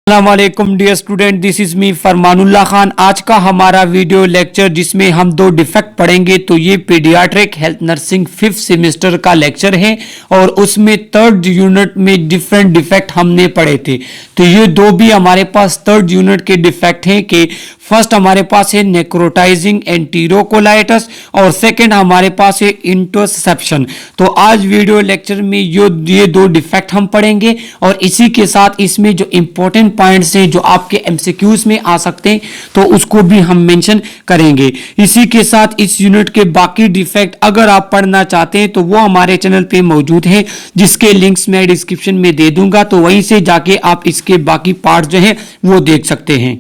अस्सलामुअलैकुम dear student, this is me Farmanullah Khan. आज का हमारा वीडियो लेक्चर जिसमें हम दो डिफेक्ट पढ़ेंगे, तो ये paediatric health nursing 5th semester का लेक्चर है और उसमें 3rd यूनिट में डिफरेंट डिफेक्ट हमने पढ़े थे। तो ये दो भी हमारे पास 3rd यूनिट के डिफेक्ट हैं कि फर्स्ट हमारे पास है नेक्रोटाइजिंग एंटीरोकोलाइटिस और सेकंड हमारे पास है इंटरसेप्शन। तो आज वीडियो लेक्चर में ये दो डिफेक्ट हम पढ़ेंगे और इसी के साथ इसमें जो इंपॉर्टेंट पॉइंट्स हैं जो आपके एमसीक्यूज में आ सकते हैं तो उसको भी हम मेंशन करेंगे। इसी के साथ इस यूनिट के बाकी डिफेक्ट अगर आप पढ़ना चाहते हैं तो वो हमारे चैनल पे मौजूद है, जिसके लिंक्स मैं डिस्क्रिप्शन में दे दूंगा, तो वहीं से जाके आप इसके बाकी पार्ट जो है वो देख सकते हैं।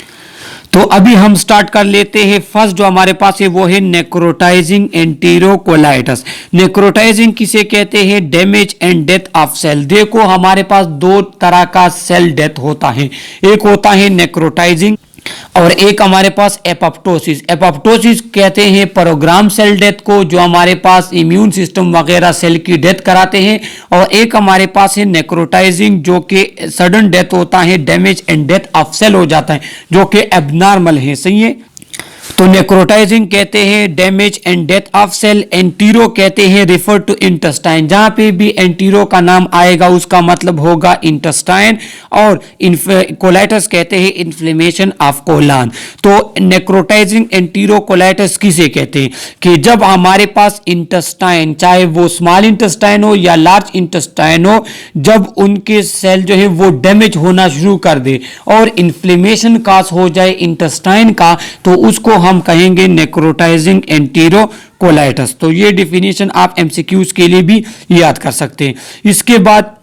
तो अभी हम स्टार्ट कर लेते हैं। फर्स्ट जो हमारे पास है वो है नेक्रोटाइजिंग एंटीरोकोलाइटिस। नेक्रोटाइजिंग किसे कहते हैं? Damage and death of cell. देखो हमारे पास दो तरह का सेल डेथ होता है, एक होता है नेक्रोटाइजिंग और एक हमारे पास एपोप्टोसिस। एपोप्टोसिस कहते हैं प्रोग्राम सेल डेथ को, जो हमारे पास इम्यून सिस्टम वगैरह सेल की डेथ कराते हैं, और एक हमारे पास है नेक्रोटाइजिंग जो कि सडन डेथ होता है, damage and death of cell हो जाता है, जो कि एबनॉर्मल है। सही है। तो नेक्रोटाइजिंग कहते हैं damage and death of cell, entero कहते हैं रिफर टू इंटेस्टाइन। जहां पे भी एंटीरो का नाम आएगा उसका मतलब होगा इंटेस्टाइन, और कोलाइटिस कहते हैं इन्फ्लेमेशन ऑफ कोलन। तो नेक्रोटाइजिंग एंटीरोकोलाइटिस किसे कहते हैं? कि जब हमारे पास इंटेस्टाइन, चाहे वो स्मॉल इंटेस्टाइन हो या लार्ज इंटेस्टाइन हो, जब उनके सेल जो है वो डैमेज होना शुरू कर दे और इन्फ्लेमेशन काज हो जाए इंटेस्टाइन का, तो उसको हम कहेंगे नेक्रोटाइजिंग एंटीरोकोलाइटिस। तो ये डिफिनीशन आप एमसीक्यूज के लिए भी याद कर सकते हैं। इसके बाद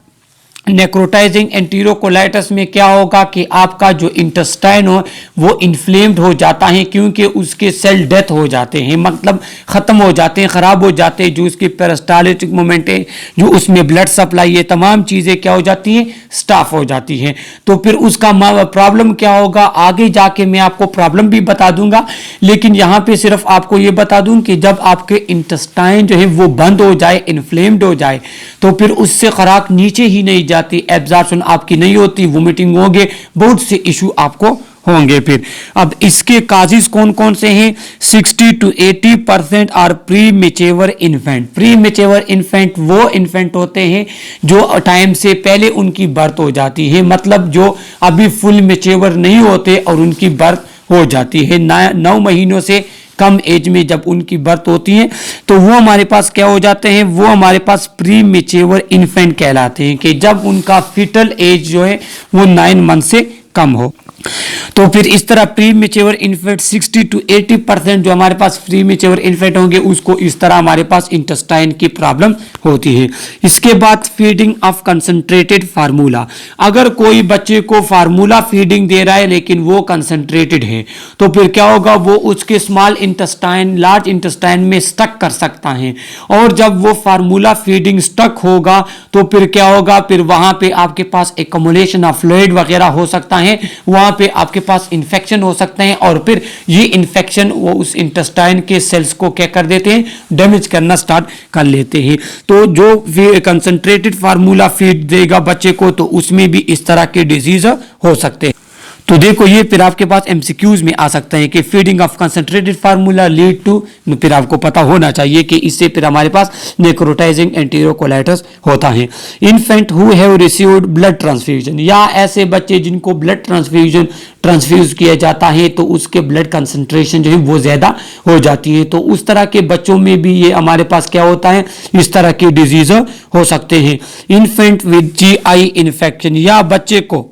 नेक्रोटाइजिंग एंटीरोकोलाइटिस में क्या होगा कि आपका जो इंटेस्टाइन हो वो इन्फ्लेम्ड हो जाता है, क्योंकि उसके सेल डेथ हो जाते हैं, मतलब खत्म हो जाते हैं, खराब हो जाते हैं। जो उसके पेरिस्टाल्टिक मूवमेंट है, जो उसमें ब्लड सप्लाई है, तमाम चीजें क्या हो जाती हैं? स्टॉप हो जाती हैं। तो फिर उसका प्रॉब्लम क्या होगा आगे जाके मैं आपको प्रॉब्लम भी बता दूंगा, लेकिन यहां पे सिर्फ आपको ये बता दूं कि जब आपके इंटेस्टाइन जो है वो बंद हो जाए, इन्फ्लेम्ड हो जाए, तो फिर उससे खुराक नीचे ही नहीं जाती, एब्जॉर्प्शन आपकी नहीं होती, वोमिटिंग होंगे, बहुत से इशू आपको होंगे। फिर अब इसके काजेस कौन कौन से हैं? 60 to 80% are premature infant. Premature infant वो इन्फेंट होते हैं जो टाइम से पहले उनकी बर्थ हो जाती है, मतलब जो अभी फुल मेच्योर नहीं होते और उनकी बर्थ हो जाती है 9 महीनों से कम एज में जब उनकी बर्थ होती है, तो वो हमारे पास क्या हो जाते हैं? वो हमारे पास प्री मेच्योर इन्फेंट कहलाते हैं, कि जब उनका फिटल एज जो है वो 9 मंथ से कम हो। तो फिर इस तरह प्री मेच्योर इन्फेंट 60 to 80% जो हमारे पास प्री मेच्योर इन्फेंट होंगे, उसको इस तरह हमारे पास इंटेस्टाइन की प्रॉब्लम होती है। इसके बाद फीडिंग ऑफ कंसंट्रेटेड फार्मूला। अगर कोई बच्चे को फार्मूला फीडिंग दे रहा है लेकिन वो कंसंट्रेटेड है, तो फिर क्या होगा? वो उसके स्मॉल इंटेस्टाइन, लार्ज इंटेस्टाइन में स्टक कर सकता है, और जब वो फार्मूला फीडिंग स्टक होगा तो फिर क्या होगा? फिर वहां पे आपके पास एक्युमुलेशन ऑफ फ्लूइड वगैरह हो सकता है, वहां पे आपके पास इन्फेक्शन हो सकते हैं, और फिर ये इन्फेक्शन वो उस इंटेस्टाइन के सेल्स को क्या कर देते हैं? डैमेज करना स्टार्ट कर लेते हैं। तो जो कंसंट्रेटेड फार्मूला फीड देगा बच्चे को, तो उसमें भी इस तरह के डिजीज हो सकते हैं। तो देखो ये फिर आपके पास एमसीक्यूज में आ सकता है कि feeding of concentrated formula lead to, फिर आपको पता होना चाहिए कि इससे फिर हमारे पास नेक्रोटाइजिंग एंटीरोकोलाइटिस होता है। Infant who have received blood transfusion, या ऐसे बच्चे जिनको ब्लड ट्रांसफ्यूज किया जाता है तो उसके ब्लड कंसंट्रेशन जो है वो ज्यादा हो जाती है, तो उस तरह के बच्चों में भी ये हमारे पास क्या होता है? इस तरह के डिजीज हो सकते हैं। इन्फेंट विद जीआई इन्फेक्शन, या बच्चे को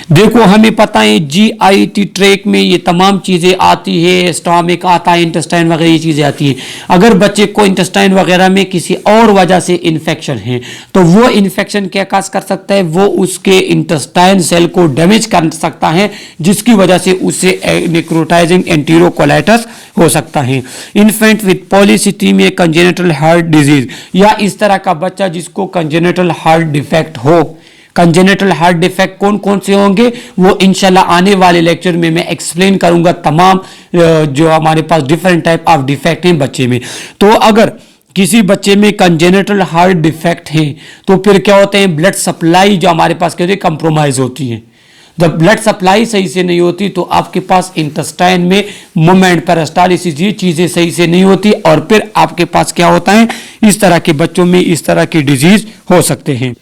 देखो हमें पता है जीआईटी ट्रैक में ये तमाम चीजें आती है, स्टोमक आता है, इंटेस्टाइन वगैरह ये चीजें आती हैं। अगर बच्चे को इंटेस्टाइन वगैरह में किसी और वजह से इन्फेक्शन है, तो वो इन्फेक्शन क्या काज कर सकता है? वो उसके इंटेस्टाइन सेल को डैमेज कर सकता है, जिसकी वजह से उससे नेक्रोटाइजिंग एंटीरोकोलाइटिस हो सकता है। Infant with polycythemia congenital heart disease, या इस तरह का बच्चा जिसको कंजेनिटल हार्ट डिफेक्ट हो। कंजेनिटल हार्ट डिफेक्ट कौन कौन से होंगे वो इंशाल्लाह आने वाले लेक्चर में मैं एक्सप्लेन करूंगा, तमाम जो हमारे पास डिफरेंट टाइप ऑफ डिफेक्ट हैं बच्चे में। तो अगर किसी बच्चे में कंजेनिटल हार्ट डिफेक्ट है तो फिर क्या होते हैं? ब्लड सप्लाई जो हमारे पास कहते हैं कंप्रोमाइज होती है। जब ब्लड सप्लाई सही से नहीं होती तो आपके पास इंटेस्टाइन में मूवमेंट, पेरिस्टालिसिस, ये चीज़ें सही से नहीं होती और फिर आपके पास क्या होता है, इस तरह के बच्चों में इस तरह की डिजीज हो सकते हैं।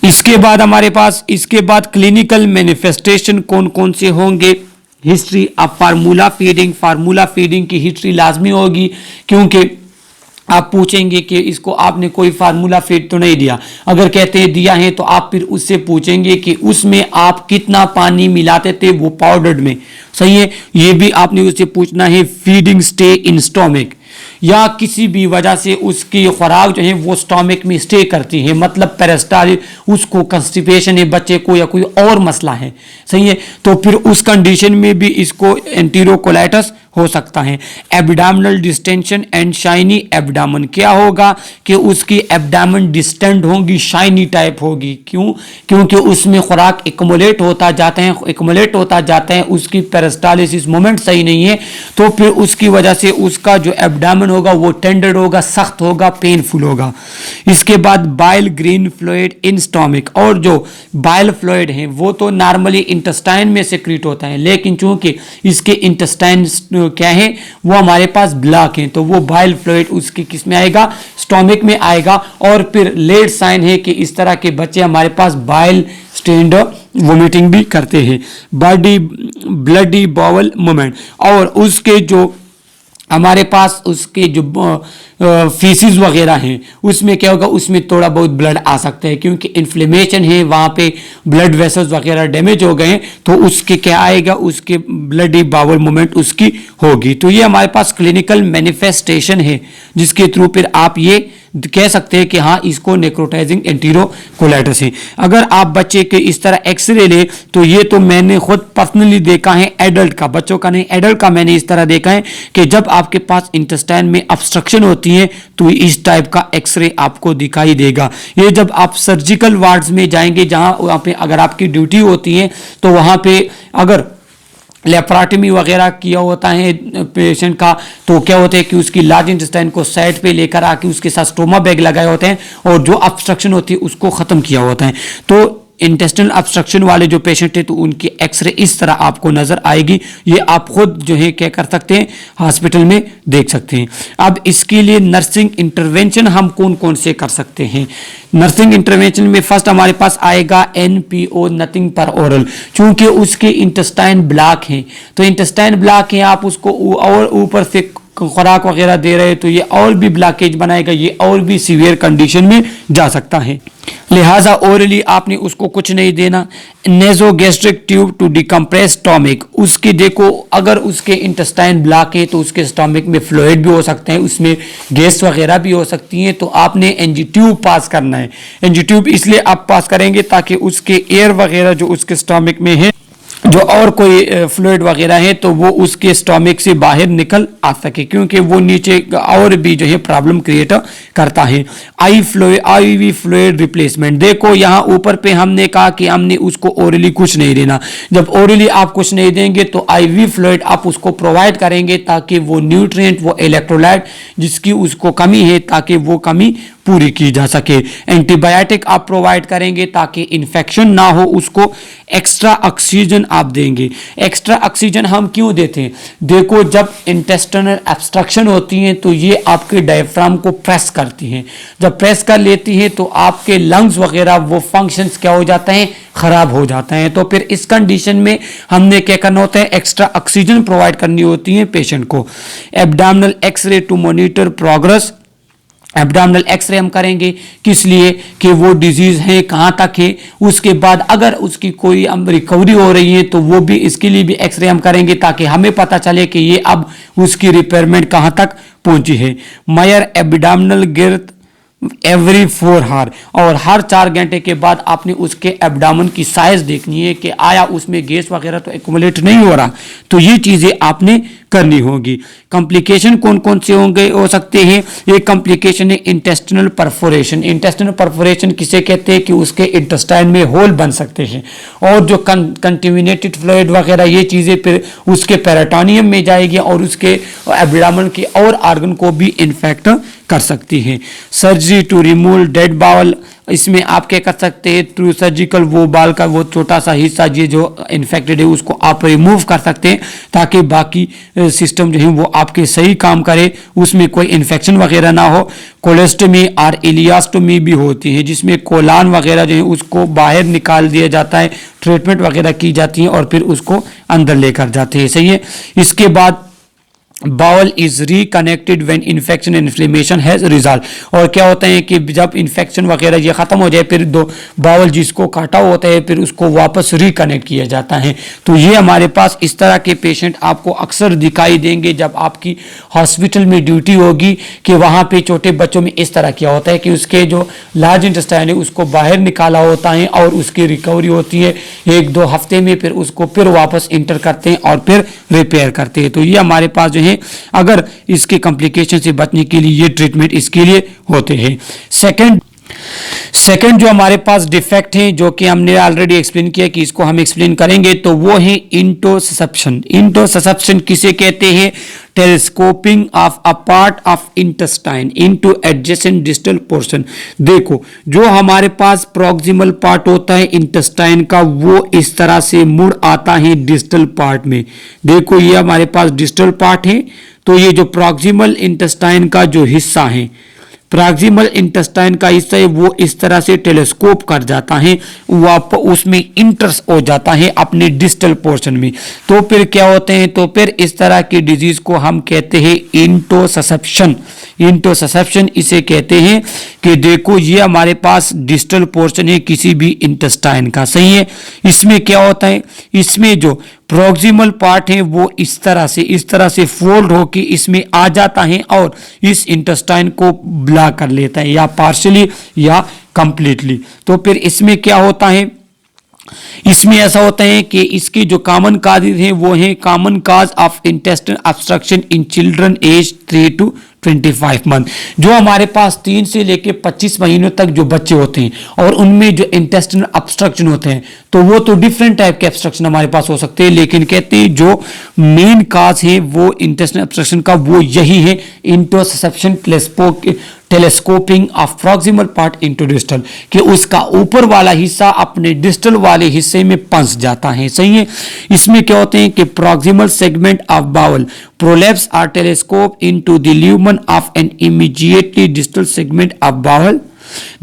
इसके बाद हमारे पास इसके बाद क्लिनिकल मैनिफेस्टेशन कौन कौन से होंगे। हिस्ट्री, अब फार्मूला फीडिंग की हिस्ट्री लाजमी होगी, क्योंकि आप पूछेंगे कि इसको आपने कोई फार्मूला फीड तो नहीं दिया। अगर कहते हैं दिया है तो आप फिर उससे पूछेंगे कि उसमें आप कितना पानी मिलाते थे वो पाउडर्ड में, सही है, ये भी आपने उससे पूछना है। फीडिंग स्टे इन स्टोमिक, या किसी भी वजह से उसकी खुराक जो है वो स्टोमिक में स्टे करती है, मतलब पेरिस्टालिस, उसको कंस्टिपेशन है बच्चे को या कोई और मसला है, सही है, तो फिर उस कंडीशन में भी इसको एंटीरोकोलाइटिस हो सकता है। Abdominal distension and shiny abdomen, क्या होगा कि उसकी एब्डामन डिस्टेंड होगी, शाइनी टाइप होगी, क्यों, क्योंकि उसमें खुराक एक्युमुलेट होता जाता है, उसकी पेरिस्टालिसिस मोमेंट सही नहीं है, तो फिर उसकी वजह से उसका जो एब्डामन होगा वो टेंडर होगा, सख्त होगा, पेनफुल होगा। इसके बाद bile green fluid in stomach, और जो बाइल फ्लूइड है वो तो नॉर्मली इंटेस्टाइन में सेक्रेट होता है, लेकिन चूंकि इसके इंटेस्टाइन क्या है वो हमारे पास ब्लॉक है, तो वो बाइल फ्लूइड उसके किस में आएगा, स्टोमिक में आएगा। और फिर लेट साइन है कि इस तरह के बच्चे हमारे पास बाइल स्टेन्ड वोमिटिंग भी करते हैं। ब्लडी बाउल मूवमेंट, और उसके जो हमारे पास उसके जो फीसिस वगैरह हैं उसमें क्या होगा, उसमें थोड़ा बहुत ब्लड आ सकता है, क्योंकि इन्फ्लेमेशन है, वहाँ पे ब्लड वेसल्स वगैरह डैमेज हो गए हैं, तो उसके क्या आएगा, उसके ब्लडी बाउल मूवमेंट उसकी होगी। तो ये हमारे पास क्लिनिकल मैनिफेस्टेशन है जिसके थ्रू फिर आप ये कह सकते हैं कि हाँ इसको नेक्रोटाइजिंग एंटीरोकोलाइटिस है। अगर आप बच्चे के इस तरह एक्सरे ले तो ये तो मैंने खुद पर्सनली देखा है, एडल्ट का, बच्चों का नहीं, एडल्ट का मैंने इस तरह देखा है कि जब आपके पास इंटेस्टाइन में ऑब्स्ट्रक्शन होती है तो इस टाइप का एक्सरे आपको दिखाई देगा। ये जब आप सर्जिकल वार्ड्स में जाएंगे, जहाँ वहाँ पे अगर आपकी ड्यूटी होती है तो वहाँ पे अगर लेप्राटमी वगैरह किया होता है पेशेंट का, तो क्या होता है कि उसकी लार्ज इंटेस्टाइन को साइड पे लेकर आके उसके साथ स्टोमा बैग लगाए होते हैं और जो ऑब्स्ट्रक्शन होती है उसको ख़त्म किया होता है। तो इंटेस्टिनल ऑब्स्ट्रक्शन वाले जो पेशेंट है तो उनकी एक्सरे इस तरह आपको नजर आएगी। ये आप खुद जो है क्या कर सकते हैं, हॉस्पिटल में देख सकते हैं। अब इसके लिए नर्सिंग इंटरवेंशन हम कौन कौन से कर सकते हैं। नर्सिंग इंटरवेंशन में फर्स्ट हमारे पास आएगा NPO, नथिंग पर ओरल, चूंकि उसके इंटेस्टाइन ब्लॉक हैं, तो इंटेस्टाइन ब्लॉक है, आप उसको और ऊपर से खुराक वगैरह दे रहे हैं तो ये और भी ब्लॉकेज बनाएगा, ये और भी सीवियर कंडीशन में जा सकता है। लिहाजा ओरली आपने उसको कुछ नहीं देना। Nasogastric tube to decompress stomach, उसके देखो अगर उसके इंटेस्टाइन ब्लॉक है तो उसके स्टोमिक में फ्लूइड भी हो सकते हैं, उसमें गैस वगैरह भी हो सकती है, तो आपने एनजी ट्यूब पास करना है। एनजी ट्यूब इसलिए आप पास करेंगे ताकि उसके एयर वगैरह जो उसके स्टोमिक में है, जो और कोई फ्लूइड वगैरह है तो वो उसके स्टोमिक से बाहर निकल आ सके, क्योंकि वो नीचे और भी जो है प्रॉब्लम क्रिएट करता है। आईवी फ्लूइड रिप्लेसमेंट, देखो यहाँ ऊपर पे हमने कहा कि हमने उसको ओरली कुछ नहीं देना। जब ओरली आप कुछ नहीं देंगे तो आईवी फ्लूइड आप उसको प्रोवाइड करेंगे ताकि वो न्यूट्रिएंट, वो इलेक्ट्रोलाइट जिसकी उसको कमी है, ताकि वो कमी पूरी की जा सके। एंटीबायोटिक आप प्रोवाइड करेंगे ताकि इन्फेक्शन ना हो, उसको एक्स्ट्रा ऑक्सीजन आप देंगे। एक्स्ट्रा ऑक्सीजन हम क्यों देते हैं, देखो जब इंटेस्टिनल ऑब्स्ट्रक्शन होती है तो ये आपके डायफ्राम को प्रेस करती हैं, जब प्रेस कर लेती है तो आपके लंग्स वगैरह वो फंक्शंस क्या हो जाते हैं, खराब हो जाते हैं। तो फिर इस कंडीशन में हमने क्या करना होता है, एक्स्ट्रा ऑक्सीजन प्रोवाइड करनी होती है पेशेंट को। Abdominal x-ray to monitor progress, abdominal x-ray हम करेंगे किस लिए कि वो डिजीज है कहाँ तक है, उसके बाद अगर उसकी कोई रिकवरी हो रही है तो वो भी, इसके लिए भी एक्सरे हम करेंगे ताकि हमें पता चले कि ये अब उसकी रिपेयरमेंट कहाँ तक पहुंची है। मायर एब्डोमिनल गिर्थ एवरी 4 आवर, और हर 4 घंटे के बाद आपने उसके एब्डामन की साइज देखनी है कि आया उसमें गैस वगैरह तो एक्युमुलेट नहीं हो रहा, तो ये चीजें आपने करनी होगी। कॉम्प्लिकेशन कौन कौन से होंगे, हो सकते हैं, ये कॉम्प्लिकेशन है इंटेस्टिनल परफोरेशन। इंटेस्टिनल परफोरेशन किसे कहते हैं कि उसके इंटेस्टाइन में होल बन सकते हैं, और जो कंटेमिनेटेड फ्लूइड वगैरह ये चीजें फिर उसके पेरिटोनियम में जाएगी और उसके एब्डामन के और आर्गन को भी इन्फेक्ट कर सकती हैं। Surgery to remove dead bowel, इसमें आप क्या कर सकते हैं, थ्रू सर्जिकल वो बाल का वो छोटा सा हिस्सा ये जो इन्फेक्टेड है उसको आप रिमूव कर सकते हैं ताकि बाकी सिस्टम जो है वो आपके सही काम करे, उसमें कोई इन्फेक्शन वगैरह ना हो। कोलेस्टोमी और इलियास्टोमी भी होती है जिसमें कोलान वगैरह जो है उसको बाहर निकाल दिया जाता है, ट्रीटमेंट वगैरह की जाती है और फिर उसको अंदर लेकर जाते हैं। सही है। इसके बाद bowel is reconnected when infection inflammation has resolve, और क्या होता है कि जब इन्फेक्शन वगैरह ये खत्म हो जाए फिर दो बाउल जिसको काटा होता है फिर उसको वापस रिकनेक्ट किया जाता है। तो ये हमारे पास इस तरह के पेशेंट आपको अक्सर दिखाई देंगे जब आपकी हॉस्पिटल में ड्यूटी होगी कि वहाँ पे छोटे बच्चों में इस तरह क्या होता है कि उसके जो लार्ज इंटेस्टाइन है उसको बाहर निकाला होता है और उसकी रिकवरी होती है 1-2 हफ्ते में, फिर उसको फिर वापस इंटर करते हैं और फिर रिपेयर करते हैं। तो ये हमारे पास जो है अगर इसके कॉम्प्लिकेशन से बचने के लिए ये ट्रीटमेंट इसके लिए होते हैं। सेकंड जो हमारे पास डिफेक्ट है जो कि हमने ऑलरेडी एक्सप्लेन किया कि इसको हम एक्सप्लेन करेंगे, तो वो है इंटोससेप्शन। इंटोससेप्शन किसे कहते हैं, telescoping of a part of intestine into adjacent distal portion. देखो जो हमारे पास प्रॉक्सिमल पार्ट होता है इंटेस्टाइन का वो इस तरह से मुड़ आता है डिस्टल पार्ट में। देखो ये हमारे पास डिस्टल पार्ट है, तो ये जो प्रॉक्सिमल इंटेस्टाइन का जो हिस्सा है, प्रॉक्सिमल इंटेस्टाइन का हिस्सा है वो इस तरह से टेलीस्कोप कर जाता है, वो उसमें इंटर्स हो जाता है अपने डिस्टल पोर्शन में। तो फिर क्या होते हैं, तो फिर इस तरह की डिजीज को हम कहते हैं इंटोससेप्शन। इंटोससेप्शन इसे कहते हैं कि देखो ये हमारे पास डिस्टल पोर्शन है किसी भी इंटेस्टाइन का। सही है। इसमें क्या होता है, इसमें जो प्रॉक्सिमल पार्ट है वो इस तरह से फोल्ड होकर इसमें आ जाता है और इस इंटेस्टाइन को ब्लॉक कर लेता है, या पार्शियली या कंप्लीटली। तो फिर इसमें क्या होता है, इसमें ऐसा होता है कि इसके जो कॉमन काजेज हैं वो है common cause of intestine obstruction in children age 3 to 25 month. जो हमारे पास 3 से लेके 25 महीनों तक जो बच्चे होते हैं और उनमें जो इंटेस्टाइनल ऑब्स्ट्रक्शन होते हैं तो वो तो डिफरेंट टाइप के ऑब्स्ट्रक्शन हमारे पास हो सकते हैं, लेकिन कहते हैं जो मेन काज है वो इंटेस्टाइनल ऑब्स्ट्रक्शन का वो यही है intussusception telescoping of proximal part into distal, कि उसका ऊपर वाला हिस्सा अपने डिस्टल वाले हिस्से में फंस जाता है। सही है। इसमें क्या होते हैं कि proximal segment of bowel prolapse are telescope into the lumen of an immediately distal segment of bowel.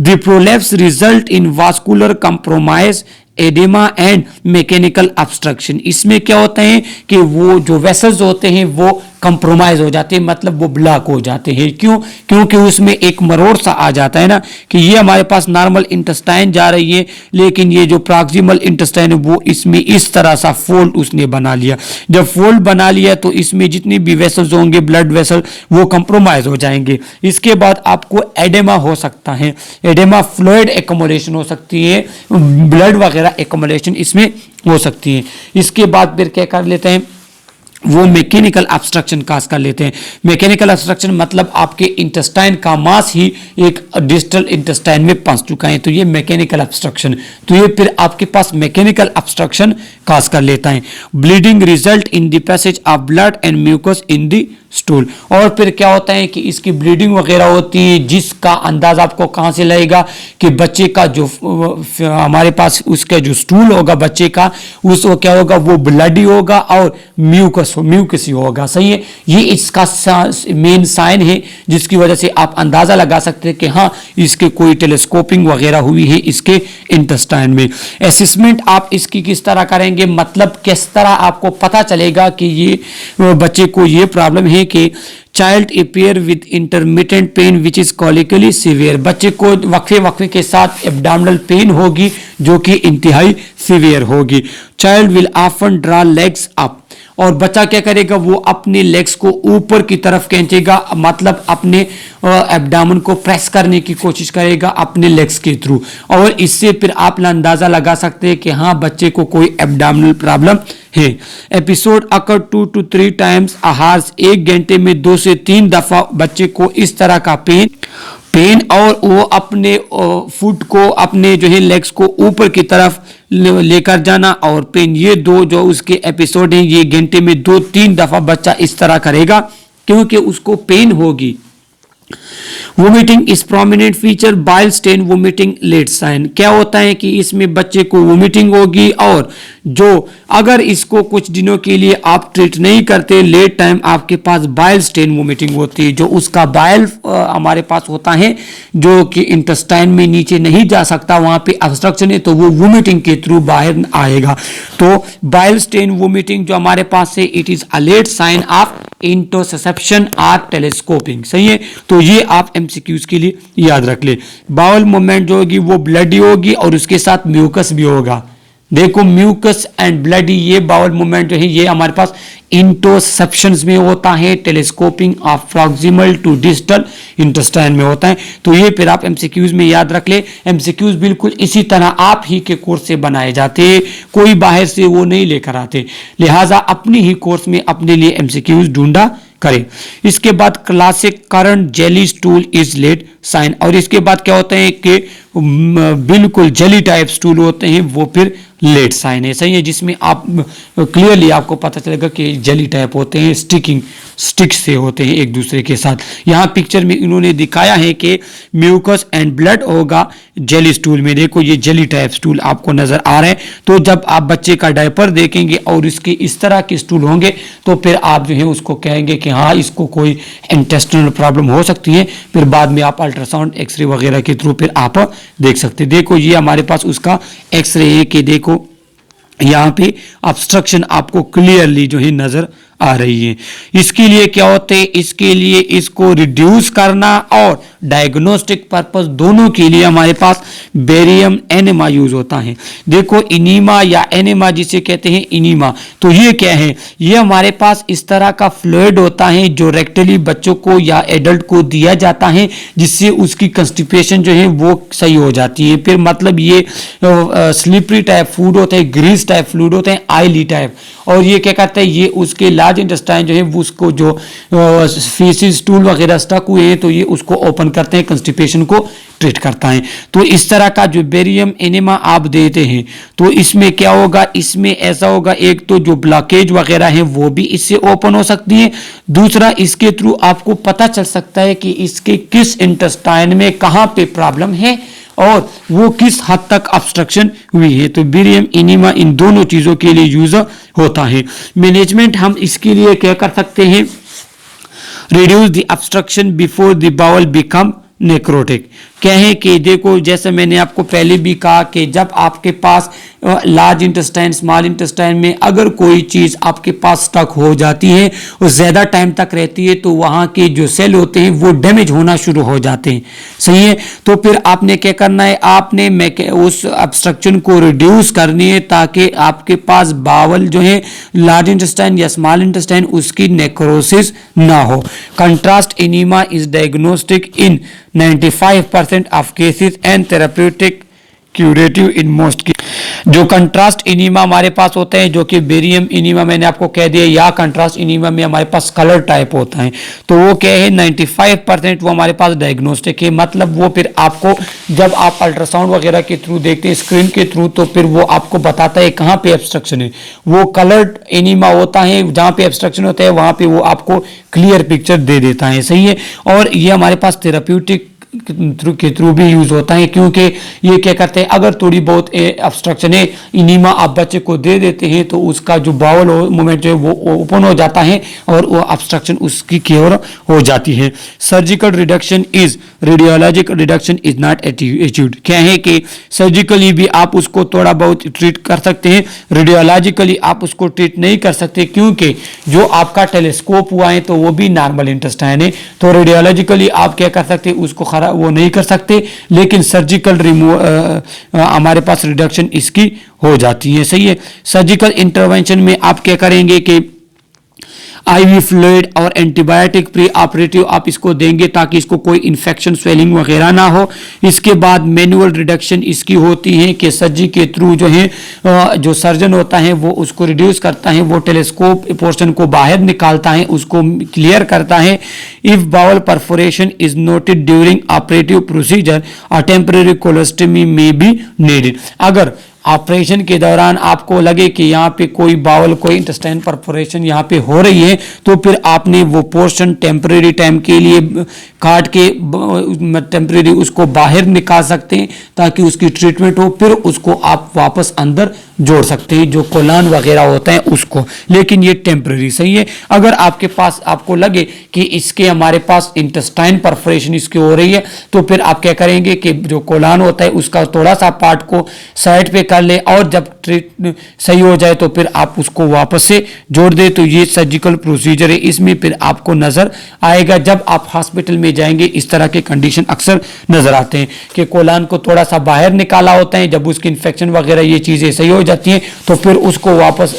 The prolapse result in vascular compromise, oedema and mechanical obstruction. इसमें क्या होता है कि वो जो वेसल्स होते हैं वो कंप्रोमाइज हो जाते हैं, मतलब वो ब्लॉक हो जाते हैं। क्यों? क्योंकि उसमें एक मरोड़ सा आ जाता है ना, कि ये हमारे पास नॉर्मल इंटेस्टाइन जा रही है लेकिन ये जो प्रॉक्सिमल इंटेस्टाइन है वो इसमें इस तरह सा फोल्ड उसने बना लिया। जब फोल्ड बना लिया तो इसमें जितनी भी वेसल्स होंगे ब्लड वेसल वो कंप्रोमाइज हो जाएंगे। इसके बाद आपको एडेमा हो सकता है, एडेमा फ्लूइड एक्युमुलेशन हो सकती है, ब्लड वगैरह एक्युमुलेशन इसमें हो सकती है। इसके बाद फिर क्या कर लेते हैं, वो मैकेनिकल ऑब्स्ट्रक्शन काज कर लेते हैं। मैकेनिकल ऑब्स्ट्रक्शन मतलब आपके इंटेस्टाइन का मास ही एक डिस्टल इंटेस्टाइन में फंस चुका है, तो ये मैकेनिकल ऑब्स्ट्रक्शन, तो ये फिर आपके पास मैकेनिकल ऑब्स्ट्रक्शन काज कर लेता है। Bleeding result in the passage of blood and mucus in the stool. और फिर क्या होता है कि इसकी ब्लीडिंग वगैरह होती है जिसका अंदाजा आपको कहां से लगेगा कि बच्चे का जो हमारे पास उसका जो स्टूल होगा बच्चे का उसको क्या होगा, वो ब्लडी होगा और म्यूकसी होगा। सही है। ये इसका मेन साइन है जिसकी वजह से आप अंदाजा लगा सकते हैं कि हाँ इसके कोई टेलीस्कोपिंग वगैरह हुई है इसके इंटेस्टाइन में। असेसमेंट आप इसकी किस तरह करेंगे, मतलब किस तरह आपको पता चलेगा कि ये बच्चे को ये प्रॉब्लम है कि child appear with intermittent pain which is colicky severe. बच्चे को वक्फे के साथ एब्डोमिनल पेन होगी जो कि इंतहाई सीवियर होगी। Child will often draw legs up, और बच्चा क्या करेगा, वो अपने लेग्स को ऊपर की तरफ खींचेगा, मतलब अपने एब्डोमेन को प्रेस करने की कोशिश करेगा अपने लेग्स के थ्रू, और इससे फिर आप अंदाजा लगा सकते हैं कि हाँ बच्चे को कोई एब्डोमिनल प्रॉब्लम है। Episode occur 2 to 3 times a hours, 1 घंटे में 2 से 3 दफा बच्चे को इस तरह का पेन और वो अपने फुट को अपने जो है लेग्स को ऊपर की तरफ लेकर जाना और पेन, ये दो जो उसके एपिसोड हैं ये घंटे में 2-3 दफा बच्चा इस तरह करेगा क्योंकि उसको पेन होगी। Vomiting is prominent feature, bile stain vomiting late sign. क्या होता है कि इसमें बच्चे को वोमिटिंग होगी और जो अगर इसको कुछ दिनों के लिए आप ट्रीट नहीं करते, लेट टाइम आपके पास बाइल स्टेन वोमिटिंग होती है। जो उसका बाइल हमारे पास होता है जो कि इंटेस्टाइन में नीचे नहीं जा सकता, वहां पे ऑब्स्ट्रक्शन है, तो वो वोमिटिंग के थ्रू बाहर आएगा। तो बाइल स्टेन वोमिटिंग जो हमारे पास है, it is a late sign of interception और टेलीस्कोपिंग। सही है, तो ये आप एमसीक्यूज के लिए याद रख ले। बाउल मूवमेंट जो होगी वो ब्लडी होगी और उसके साथ म्यूकस भी होगा। देखो म्यूकस एंड ब्लडी, ये बाउल मूवमेंट जो है ये हमारे पास इंटरसेप्शंस में होता है, telescoping of proximal to distal intestine में होता है। तो ये फिर आप एमसीक्यूज में याद रख ले। एमसीक्यूज बिल्कुल इसी तरह आप ही के कोर्स से बनाए जाते हैं, कोई बाहर से वो नहीं लेकर आते, लिहाजा अपनी ही कोर्स में अपने लिए एमसीक्यूज ढूंढा करें। इसके बाद classic currant jelly stool is late sign, और इसके बाद क्या होता है कि बिल्कुल जेली टाइप स्टूल होते हैं वो फिर लेट साइन है। सही है, जिसमें आप क्लियरली आपको पता चलेगा कि जेली टाइप होते हैं, स्टिक से होते हैं एक दूसरे के साथ। यहाँ पिक्चर में इन्होंने दिखाया है कि म्यूकस एंड ब्लड होगा जेली स्टूल में। देखो ये जेली टाइप स्टूल आपको नजर आ रहे हैं। तो जब आप बच्चे का डायपर देखेंगे और इसके इस तरह के स्टूल होंगे तो फिर आप जो है उसको कहेंगे कि हाँ इसको कोई इंटेस्टिनल प्रॉब्लम हो सकती है। फिर बाद में आप अल्ट्रासाउंड एक्सरे वगैरह के थ्रू फिर आप देख सकते। देखो ये हमारे पास उसका एक्सरे है कि देखो यहाँ पे ऑब्स्ट्रक्शन आपको क्लियरली जो है नजर आ रही है। इसके लिए क्या होते हैं, इसके लिए इसको रिड्यूस करना और डायग्नोस्टिक पर्पस दोनों के लिए हमारे पास बेरियम एनेमा यूज होता है। देखो इनीमा या एनेमा जिसे कहते हैं इनीमा, तो ये क्या है, ये हमारे पास इस तरह का फ्लूइड होता है जो रेक्टली बच्चों को या एडल्ट को दिया जाता है, जिससे उसकी कंस्टिपेशन जो है वो सही हो जाती है। फिर मतलब ये स्लिपरी टाइप फूड होते हैं, ग्रीस टाइप फ्लूइड होते हैं, आयली टाइप, और ये क्या करता है, ये उसके लार्ज इंटेस्टाइन जो है वो उसको जो फीसिस स्टूल वगैरह स्टक हुए हैं तो ये उसको ओपन करते हैं, कंस्टिपेशन को ट्रीट करता है। तो इस तरह का जो बेरियम एनेमा आप देते हैं तो इसमें क्या होगा, इसमें ऐसा होगा, एक तो जो ब्लॉकेज वगैरह है वो भी इससे ओपन हो सकती है, दूसरा इसके थ्रू आपको पता चल सकता है कि इसके किस इंटेस्टाइन में कहाँ पे प्रॉब्लम है और वो किस हद तक ऑब्स्ट्रक्शन हुई है। तो बेरियम एनीमा इन दोनों चीजों के लिए यूज होता है। मैनेजमेंट हम इसके लिए क्या कर सकते हैं, reduce the obstruction before the bowel become necrotic. क्या है कि देखो जैसे मैंने आपको पहले भी कहा कि जब आपके पास लार्ज इंटेस्टाइन स्मॉल इंटेस्टाइन में अगर कोई चीज़ आपके पास स्टक हो जाती है और ज़्यादा टाइम तक रहती है तो वहाँ के जो सेल होते हैं वो डैमेज होना शुरू हो जाते हैं। सही है, तो फिर आपने क्या करना है, आपने उस ऑब्स्ट्रक्शन को रिड्यूस करनी है ताकि आपके पास बावल जो है लार्ज इंटेस्टाइन या स्मॉल इंटेस्टाइन उसकी नेक्रोसिस ना हो। Contrast enema is diagnostic in 95% of cases and therapeutic curative in most case. जो कंट्रास्ट इनीमा हमारे पास होते हैं जो कि बेरियम इनीमा मैंने आपको कह दिया, या कंट्रास्ट इनीमा में हमारे पास कलर टाइप होता है, तो वो क्या है 95% वो हमारे पास डायग्नोस्टिक है। मतलब वो फिर आपको जब आप अल्ट्रासाउंड वगैरह के थ्रू देखते हैं स्क्रीन के थ्रू तो फिर वो आपको बताता है कहाँ पे ऑब्स्ट्रक्शन है। वो कलर्ड इनीमा होता है, जहाँ पे ऑब्स्ट्रक्शन होता है वहाँ पे वो आपको क्लियर पिक्चर दे देता है। सही है, और ये हमारे पास थेरेप्यूटिक के थ्रू भी यूज होता है, क्योंकि ये क्या करते हैं अगर थोड़ी बहुत ऑब्स्ट्रक्शन है इनीमा आप बच्चे को दे देते हैं तो उसका जो बाउल मूवमेंट जो है वो ओपन हो जाता है और वो ऑब्स्ट्रक्शन उसकी क्योर हो जाती है। Surgical reduction is radiologic reduction is not achieved. क्या है कि सर्जिकली भी आप उसको थोड़ा बहुत ट्रीट कर सकते हैं, रेडियोलॉजिकली आप उसको ट्रीट नहीं कर सकते, क्योंकि जो आपका टेलीस्कोप हुआ है तो वो भी नॉर्मल इंटेस्टाइन है, तो रेडियोलॉजिकली आप क्या कर सकते हैं उसको वो नहीं कर सकते, लेकिन सर्जिकल हमारे पास रिडक्शन इसकी हो जाती है। सही है, सर्जिकल इंटरवेंशन में आप क्या करेंगे कि आईवी फ्लूइड और एंटीबायोटिक प्री ऑपरेटिव आप इसको देंगे ताकि इसको कोई इन्फेक्शन स्वेलिंग वगैरह ना हो। इसके बाद मैनुअल रिडक्शन इसकी होती है कि सर्जरी के थ्रू जो है जो सर्जन होता है वो उसको रिड्यूस करता है, वो टेलीस्कोप पोर्शन को बाहर निकालता है, उसको क्लियर करता है। If bowel perforation is noted during operative procedure a temporary colostomy may be needed. अगर ऑपरेशन के दौरान आपको लगे कि यहाँ पे कोई बाउल, कोई इंटेस्टाइन परफोरेशन यहाँ पे हो रही है, तो फिर आपने वो पोर्शन टेम्परेरी टाइम के लिए काट के टेम्परेरी उसको बाहर निकाल सकते हैं ताकि उसकी ट्रीटमेंट हो, फिर उसको आप वापस अंदर जोड़ सकते हैं जो कोलान वगैरह होता है उसको। लेकिन ये टेम्परेरी सही है। अगर आपके पास आपको लगे कि इसके हमारे पास इंटेस्टाइन परफोरेशन इसकी हो रही है, तो फिर आप क्या करेंगे कि जो कोलान होता है उसका थोड़ा सा पार्ट को साइड पे कर ले और जब ट्रीट सही हो जाए तो फिर आप उसको वापस से जोड़ दे। तो ये सर्जिकल प्रोसीजर है, इसमें फिर आपको नजर आएगा जब आप हॉस्पिटल में जाएंगे। इस तरह के कंडीशन अक्सर नजर आते हैं कि कोलान को थोड़ा सा बाहर निकाला होता है, जब उसकी इन्फेक्शन वगैरह ये चीजें सही हो जाती हैं तो फिर उसको वापस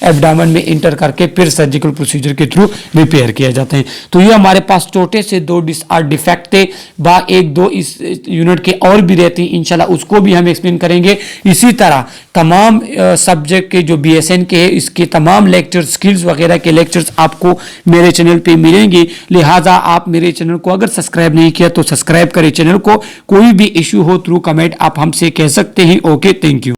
एब्डामन में इंटर करके फिर सर्जिकल प्रोसीजर के थ्रू रिपेयर किया जाता है। तो ये हमारे पास छोटे से 2 डिफेक्ट थे, बा 1-2 इस यूनिट के और भी रहते हैं, इंशाल्लाह उसको भी हम एक्सप्लेन करेंगे। इसी तरह तमाम सब्जेक्ट के जो BSN के हैं इसके तमाम लेक्चर, स्किल्स वगैरह के लेक्चर्स आपको मेरे चैनल पे मिलेंगे। लिहाजा आप मेरे चैनल को अगर सब्सक्राइब नहीं किया तो सब्सक्राइब करें चैनल को। कोई भी इश्यू हो थ्रू कमेंट आप हमसे कह सकते हैं। Okay, thank you.